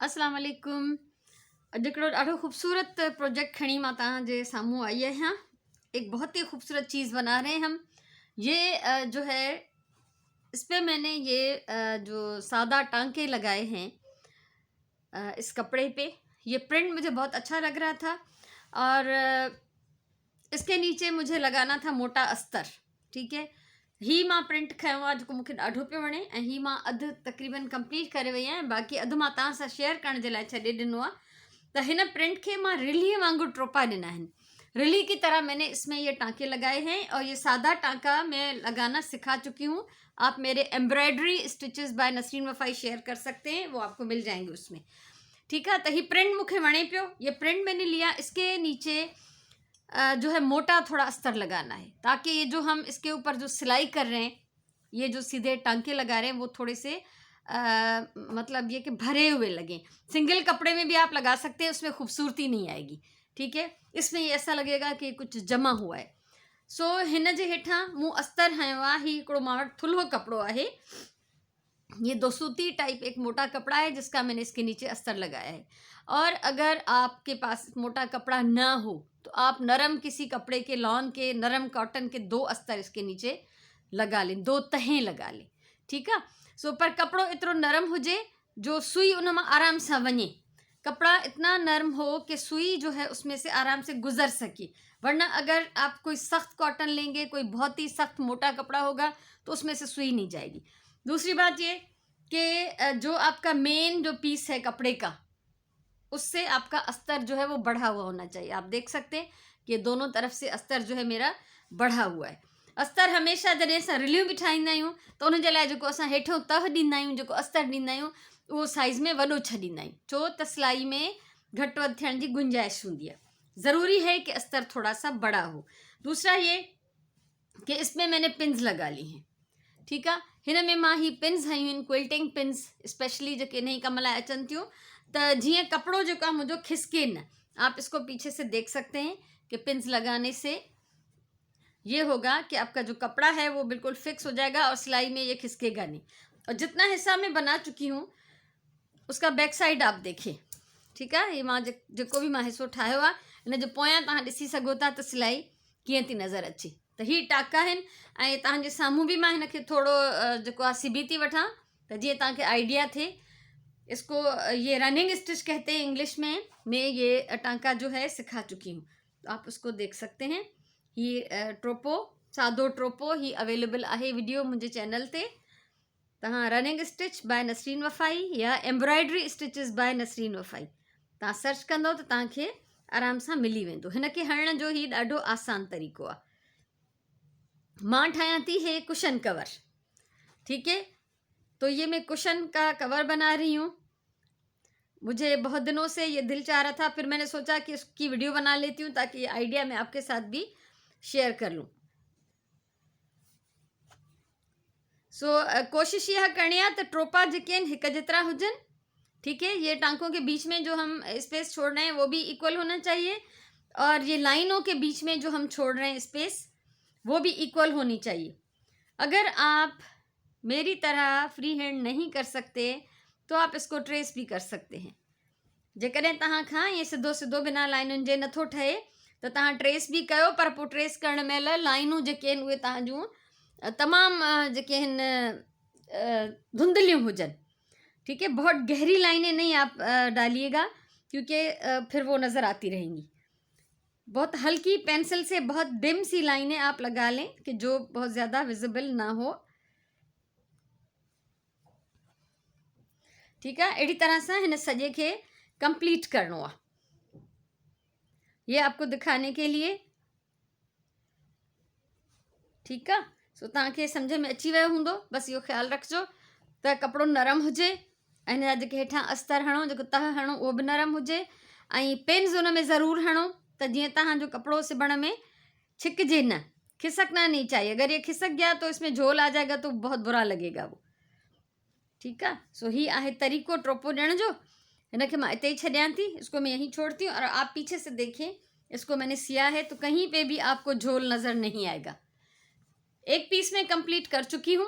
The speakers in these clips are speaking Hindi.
अस्सलाम वालेकुम। अॼु हिकिड़ो ॾाढो ख़ूबसूरत प्रोजेक्ट खणी मां तव्हांजे साम्हूं आई आहियां। एक बहुत ही खूबसूरत चीज़ बना रहे हैं हम। ये जो है इस पे मैंने ये जो सादा टांके लगाए हैं इस कपड़े पे। ये प्रिंट मुझे बहुत अच्छा लग रहा था और इसके नीचे मुझे लगाना था मोटा अस्तर। ठीक है, ही मां प्रिंट खयो आहे जेको मूंखे ॾाढो पियो वणे ऐं ही मां अधु तक़रीबन कंप्लीट करे वई आहियां। बाक़ी अधु मां तव्हां सां शेयर करण जे लाइ छॾे ॾिनो आहे। त हिन प्रिंट के मां रिली वांगुरु ट्रोपा ॾिना आहिनि। रिली की तरह मैंने इसमें ये टांके लगाए हैं और ये सादा टांका मैं लगाना सिखा चुकी हूँ। आप मेरे embroidery stitches by Nasreen Wafai share कर सकते हैं, वो आपको मिल जाएंगे उसमें। ठीक है, तो ही प्रिंट मूंखे वणे पियो। ये प्रिंट मैंने लिया, इसके नीचे जो है मोटा थोड़ा अस्तर लगाना है ताकि ये जो हम इसके ऊपर जो सिलाई कर रहे हैं, ये जो सीधे टांके लगा रहे हैं वो थोड़े से मतलब ये कि भरे हुए लगें। सिंगल कपड़े में भी आप लगा सकते हैं, उसमें खूबसूरती नहीं आएगी। ठीक है, इसमें ये ऐसा लगेगा कि कुछ जमा हुआ है। सो हिन जे हेठां मूं अस्तर हयो आहे। ही हिकिड़ो मां वटि थुल्हो कपिड़ो आहे। ये दो सूती टाइप एक मोटा कपड़ा है जिसका मैंने इसके नीचे अस्तर लगाया है। और अगर आपके पास मोटा कपड़ा ना हो तो आप नरम किसी कपड़े के, लॉन के, नरम कॉटन के 2 अस्तर इसके नीचे लगा लें, 2 तहें लगा लें। ठीक है, सो पर कपड़ो इतनो नरम हुजे जो सुई उन में आराम से वञे। कपड़ा इतना नरम हो कि सुई जो है उसमें से आराम से गुजर सके। वरना अगर आप कोई सख्त कॉटन लेंगे, कोई बहुत ही सख्त मोटा कपड़ा होगा तो उसमें से सुई नहीं जाएगी। दूसरी बात ये कि जो आपका मेन जो पीस है कपड़े का, उससे आपका अस्तर जो है वो बढ़ा हुआ होना चाहिए। आप देख सकते हैं कि दोनों तरफ से अस्तर जो है मेरा बढ़ा हुआ है। अस्तर हमेशा जॾहिं असां रिलियूं बि ठाहींदा आहियूं त उन जे लाइ जेको असां हेठों तह ॾींदा आहियूं, जेको अस्तर ॾींदा आहियूं, उहो साइज़ में वॾो छॾींदा आहियूं, छो त सिलाई में घटि वधि थियण जी गुंजाइश हूंदी है। ज़रूरी है कि अस्तर थोड़ा सा बड़ा हो। दूसरा ये कि इसमें मैंने पिन्स लगा ली हैं। ठीक है, हिन में मां ही पिन्स हयूं आहिनि, क्विल्टिंग पिन्स स्पेशली जेके इन कम लाइ अचनि थियूं त जीअं कपिड़ो जेको आहे मुंहिंजो खिसके न। आप इसको पीछे से देख सकते हैं कि पिन्स लगाने से ये होगा कि आपका जो कपड़ा है वो बिल्कुल फिक्स हो जाएगा और सिलाई में ये खिसकेगा नहीं। और जितना हिस्सा मैं बना चुकी हूँ उसका बैक साइड आप देखें। ठीक है, ये मां जेको भी मां हिस्सो ठाहियो आहे इन जो पोयां तव्हां ॾिसी सघो था त सिलाई कीअं थी नज़र अचे। त ही टाका आहिनि ऐं तव्हांजे साम्हूं बि मां हिनखे थोरो जेको आहे सिबी थी वठां त जीअं तव्हांखे आइडिया थिए। इसको ये रनिंग स्टिच कहते हैं इंग्लिश में। मैं ये टांका जो है सिखा चुकी हूँ, तो आप उसको देख सकते हैं। ये ट्रोपो, सादो ट्रोपो ही अवेलेबल आहे वीडियो मुंहिंजे चैनल ते। तव्हां रनिंग स्टिच बाय नसरीन वफ़ाई या एम्ब्रॉयडरी स्टिचिस बाय नसरीन वफ़ाई तव्हां सर्च कंदो त तव्हांखे आराम सां मिली वेंदो। हिनखे हणण जो ही ॾाढो आसान तरीक़ो आहे। मां ठाहियां थी हे कुशन कवर। ठीक है, तो ये मैं कुशन का कवर बना रही हूँ। मुझे बहुत दिनों से ये दिल चाह रहा था, फिर मैंने सोचा कि इसकी वीडियो बना लेती हूँ ताकि ये आइडिया मैं आपके साथ भी शेयर कर लूँ। सो कोशिश यह करनी है तो ट्रोपा जेके एक जितना हुजन। ठीक है, ये टांकों के बीच में जो हम स्पेस छोड़ रहे हैं वो भी इक्वल होना चाहिए और ये लाइनों के बीच में जो हम छोड़ रहे हैं स्पेस वो भी इक्वल होनी चाहिए। अगर आप मेरी तरह फ्री हैंड नहीं कर सकते तो आप इसको ट्रेस भी कर सकते हैं। जेकॾहिं तव्हां खां ये सिधो सिधो बिना लाइनुनि जे नथो ठहे त तव्हां ट्रेस भी कयो, पर पोइ ट्रेस करण महिल लाइनूं जेके आहिनि उहे तव्हां जूं तमामु जेके आहिनि धुंधलियूं हुजनि। ठीक है, बहुत गहरी लाइनें नहीं आप डालिएगा क्योंकि फिर वो नज़र आती रहेंगी। बहुत हल्की पेंसिल से बहुत डिम सी लाइनें आप लगा लें कि जो बहुत ज़्यादा विजिबल ना हो। ठीक है, अड़ी तरह से हिन सॼे खे कंप्लीट करणो आहे। ये आपको दिखाने के लिए। ठीक है, सो तव्हांखे सम्झ में अची वियो हूंदो। बस इहो ख़्यालु रखिजो त कपिड़ो नरम हुजे ऐं हिन जा जेके हेठां अस्तर हणो, जेको तह हणो उहो बि नरम हुजे ऐं पिन्स उन में ज़रूरु हणो त जीअं तव्हांजो कपिड़ो सिबण में छिकजे न, खिसकना नहीं चाहिए। अगर ये खिसक गया तो इसमें झोल आ जाएगा तो बहुत बुरा लगेगा वो। ठीक है, सो ही आहे तरीक़ो ट्रोपो ॾियण जो। इनके मैं इते ही छॾियां थी, इसको मैं यहीं छोड़ती हूँ। और आप पीछे से देखें, इसको मैंने सिया है तो कहीं पे भी आपको झोल नज़र नहीं आएगा। एक पीस में कंप्लीट कर चुकी हूँ,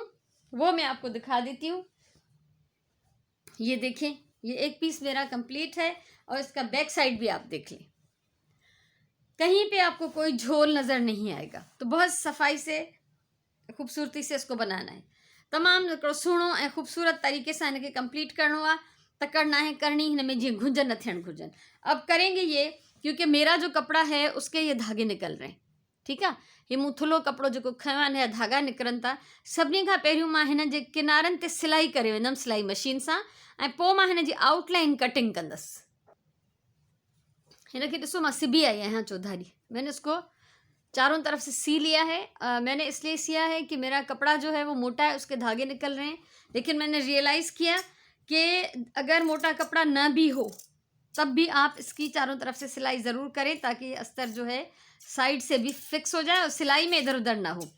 वो मैं आपको दिखा देती हूँ। ये देखें, ये एक पीस मेरा कंप्लीट है और इसका बैक साइड भी आप देख लें, कहीं पे आपको कोई झोल नज़र नहीं आएगा। तो बहुत सफ़ाई से ख़ूबसूरती से इसको बनाना है। तमामु हिकिड़ो सुहिणो ऐं ख़ूबसूरत तरीक़े सां हिनखे कंप्लीट करिणो आहे त करना है करनी हिन में जीअं घुंज न थियणु घुरिजनि। अब करेंगे ये, क्योंकि मेरा जो कपड़ा है उसके ये धागे निकल रहे हैं, ठीक आहे। ही मूं थुल्हो कपिड़ो जेको खयो आहे हिन जा धागा निकिरनि था। सभिनी खां पहिरियों मां हिन जे किनारनि ते सिलाई करे वेंदमि सिलाई मशीन सां, ऐं पोइ मां हिन जी आउटलाइन कटिंग कंदसि। हिन खे ॾिसो मां सिबी आई आहियां चौधारी, मैंने इसको चारों तरफ से सी लिया है। मैंने इसलिए सिया है कि मेरा कपड़ा जो है वो मोटा है, उसके धागे निकल रहे हैं। लेकिन मैंने रियलाइज़ किया कि अगर मोटा कपड़ा न भी हो तब भी आप इसकी चारों तरफ से सिलाई ज़रूर करें, ताकि अस्तर जो है साइड से भी फिक्स हो जाए और सिलाई में इधर उधर ना हो।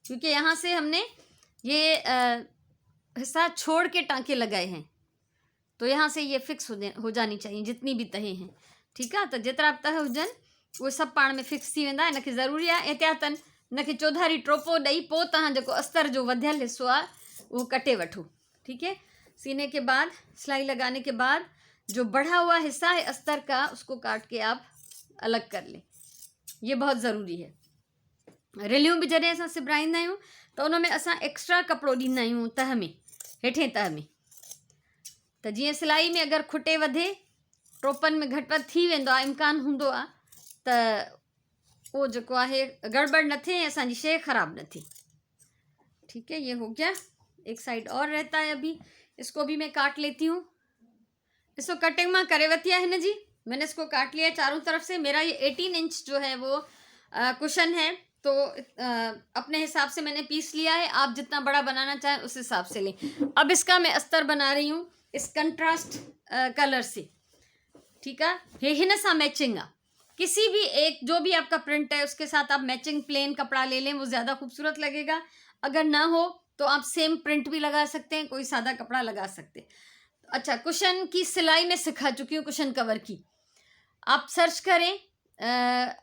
क्योंकि यहाँ से हमने ये हिस्सा छोड़ के टाँके लगाए हैं, तो यहाँ से ये फिक्स हो जानी चाहिए जितनी भी तहें हैं, ठीक आहे। त जेतिरा बि तह हुजनि उहे सभु पाण में फिक्स थी वेंदा। हिनखे ज़रूरी आहे एहतियातन हिनखे चौधारी टोपो ॾेई पोइ तव्हां जेको अस्तर जो वधियल हिस्सो आहे वो कटे वठो, ठीक है। सीने के बाद सिलाई लगाने के बाद जो बढ़ा हुआ हिस्सा है अस्तर का, उसको काट के आप अलग कर लें, ये बहुत ज़रूरी है। रिलियूं बि जॾहिं असां सिबराईंदा आहियूं त उन में असां एक्स्ट्रा कपिड़ो ॾींदा आहियूं तह में, हेठें तह में। त जीअं सिलाई में अगरि खुटे वधे टोपन में घटि वधि थी वेंदो आहे, इम्कान हूंदो आहे त वो जेको आहे गड़बड़ न थिए, असांजी शइ ख़राब न थिए, ठीक है। ये हो गया। एक साइड और रहता है, अभी इसको भी मैं काट लेती हूँ। इसको कटिंग मां करे वती है हिन जी, मैंने इसको काट लिया चारों तरफ से। मेरा ये 18 इंच जो है वो कुशन है, तो अपने हिसाब से मैंने पीस लिया है। आप जितना बड़ा बनाना चाहें उस हिसाब से लें। अब इसका मैं अस्तर बना रही हूँ इस कंट्रास्ट कलर से, ठीक है। ये हिन सां मैचिंग आ, किसी भी एक जो भी आपका प्रिंट है उसके साथ आप मैचिंग प्लेन कपड़ा ले लें, वो ज़्यादा खूबसूरत लगेगा। अगर ना हो तो आप सेम प्रिंट भी लगा सकते हैं, कोई सादा कपड़ा लगा सकते हैं। अच्छा, कुशन की सिलाई में सिखा चुकी हूँ, कुशन कवर की। आप सर्च करें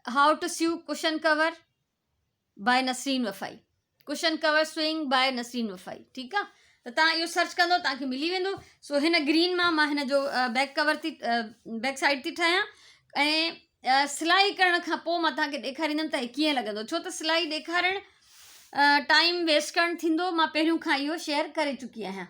how to sew cushion cover by Nasreen Wafai, cushion cover sewing by Nasreen Wafai, ठीक आहे। त तव्हां इहो सर्च कंदो तव्हांखे मिली वेंदो। सो हिन ग्रीन मां हिन जो बैक कवर थी बैक साइड थी ठाहियां, ऐं सिलाई करण खां पोइ मां तव्हांखे ॾेखारींदमि त हीअ कीअं लॻंदो। छो त सिलाई ॾेखारणु टाइम वेस्ट करणु थींदो, मां पहिरियों खां इहो शेयर करे चुकी आहियां।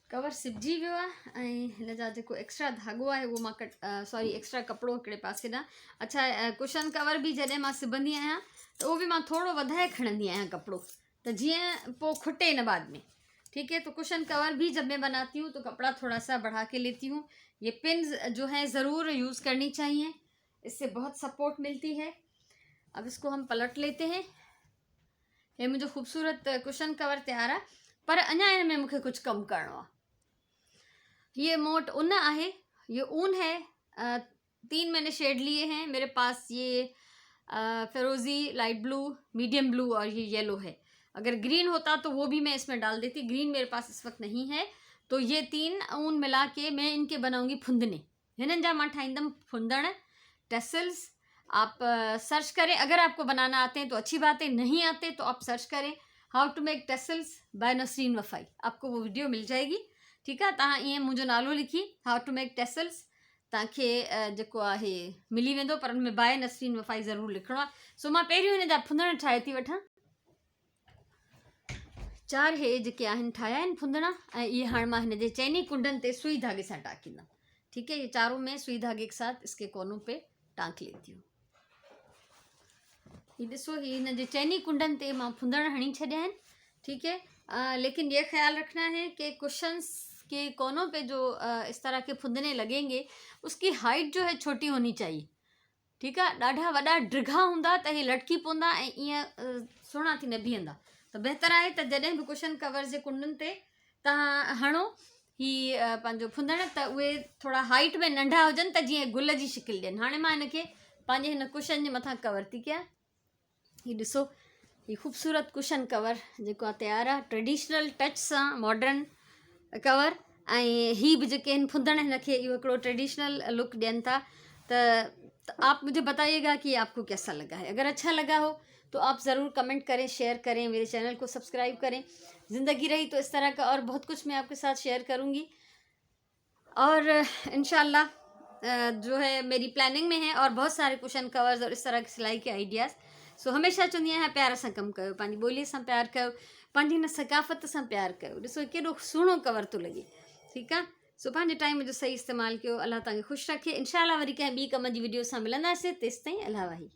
कवर सिबजी वियो आहे ऐं हिन जा जेको एक्स्ट्रा धागो आहे उहो मां एक्स्ट्रा कपिड़ो हिकिड़े पासे ॾांहुं। अच्छा, कुशन कवर भी जॾहिं मां सिबंदी आहियां त उहो बि मां थोरो वधाए खणंदी आहियां कपिड़ो, त जीअं पोइ खुटे न बाद में, ठीक है। तो कुशन कवर भी जब मैं बनाती हूँ तो कपड़ा थोड़ा सा बढ़ा के लेती हूँ। ये पिन्स जो है ज़रूर यूज़ करनी चाहिए, इससे बहुत सपोर्ट मिलती है। अब इसको हम पलट लेते हैं। ये मुझे खूबसूरत कुशन कवर तैयार है, पर अञा इन में मुझे कुछ कम करणो आहे। ये मोट ऊन आहे, ये ऊन है। 3 मैंने शेड लिए हैं मेरे पास, ये फिरोज़ी, लाइट ब्लू, मीडियम ब्लू और ये येलो है। अगर ग्रीन होता तो वो भी मैं इसमें डाल देती, ग्रीन मेरे पास इस वक्त नहीं है। तो ये 3 ऊन मिला के मैं इनके बनाऊंगी फुंदने। हिननि जा मां ठाहींदमि फुंदण, टेसल्स। आप सर्च करें, अगर आपको बनाना आते हैं तो अच्छी बात है, नहीं आते तो आप सर्च करें how to make tassels by Nasreen Wafai, आपको वो वीडियो मिल जाएगी, ठीक है। तव्हां ईअं मुंहिंजो नालो लिखी हाउ टू मेक टेसल्स, तव्हांखे जेको आहे मिली वेंदो, पर हुन में बाय नसरीन वफ़ाई ज़रूरु लिखिणो आहे। सो मां पहिरियों हिन जा फुंदण ठाहे थी वठां। 4 हे जेके आहिनि ठाहिया आहिनि फुंदणा, ऐं इहे हाणे मां हिन जे चइनी कुंडनि ते सुई धागे सां टाँकींदमि, ठीक है। ये चारों में सुई धागे के साथ इसके कोनों पे टाँक लेती हूँ। ये ॾिसो, ये हिन जे चइनी कुंडनि ते मां फुंदण हणी छॾिया आहिनि, ठीक है। लेकिन ये ख्याल रखना है कि कुशन्स के कोनों पे जो इस तरह के फुंदने लगेंगे उसकी हाइट जो है छोटी होनी चाहिए, ठीक है। ॾाढा वॾा ड्रिघा हूंदा त इहे लटकी पवंदा ऐं ईअं सुहिणा थी न बीहंदा। त बहितर आहे त जॾहिं बि कुशन कवर जे कुंडनि ते तव्हां हणो ही पंहिंजो फुंदण, त उहे थोड़ा हाइट में नंढा हुजनि, त जीअं गुल जी शिकिल ॾियनि। हाणे मां हिनखे पंहिंजे हिन कुशन जे मथां कवर थी कयां। ही ॾिसो, ही ख़ूबसूरत कुशन कवर जेको आहे तयारु आहे, ट्रेडिशनल टच सां मॉडर्न कवर। ऐं ही भी जेके आहिनि फुंदण, हिनखे इहो हिकिड़ो ट्रेडिशनल लुक ॾियनि था। तो आप मुझे बताइएगा कि आपको कैसा लगा है। अगर अच्छा लगा हो तो आप ज़रूर कमेंट करें, शेयर करें, मेरे चैनल को सब्सक्राइब करें। ज़िंदगी रही तो इस तरह का और बहुत कुछ मैं आपके साथ शेयर करूँगी। और इंशाल्लाह जो है मेरी प्लानिंग में है और बहुत सारे कुशन कवर्स और इस तरह की सिलाई के आइडियाज़। सो हमेशा चवंदी आहियां प्यार सां कमु कयो, पंहिंजी ॿोलीअ सां प्यार कयो, पंहिंजी हिन सकाफ़त सां प्यार कयो। ॾिसो केॾो सुहिणो कवर थो लॻे, ठीकु आहे। सो पंहिंजे टाइम जो सही इस्तेमालु कयो। अल्लाह तव्हांखे ख़ुशि रखे। इंशाल्लाह वरी कंहिं ॿी कम जी वीडियो सां मिलंदासीं। तेसिताईं अल्लाह वाही।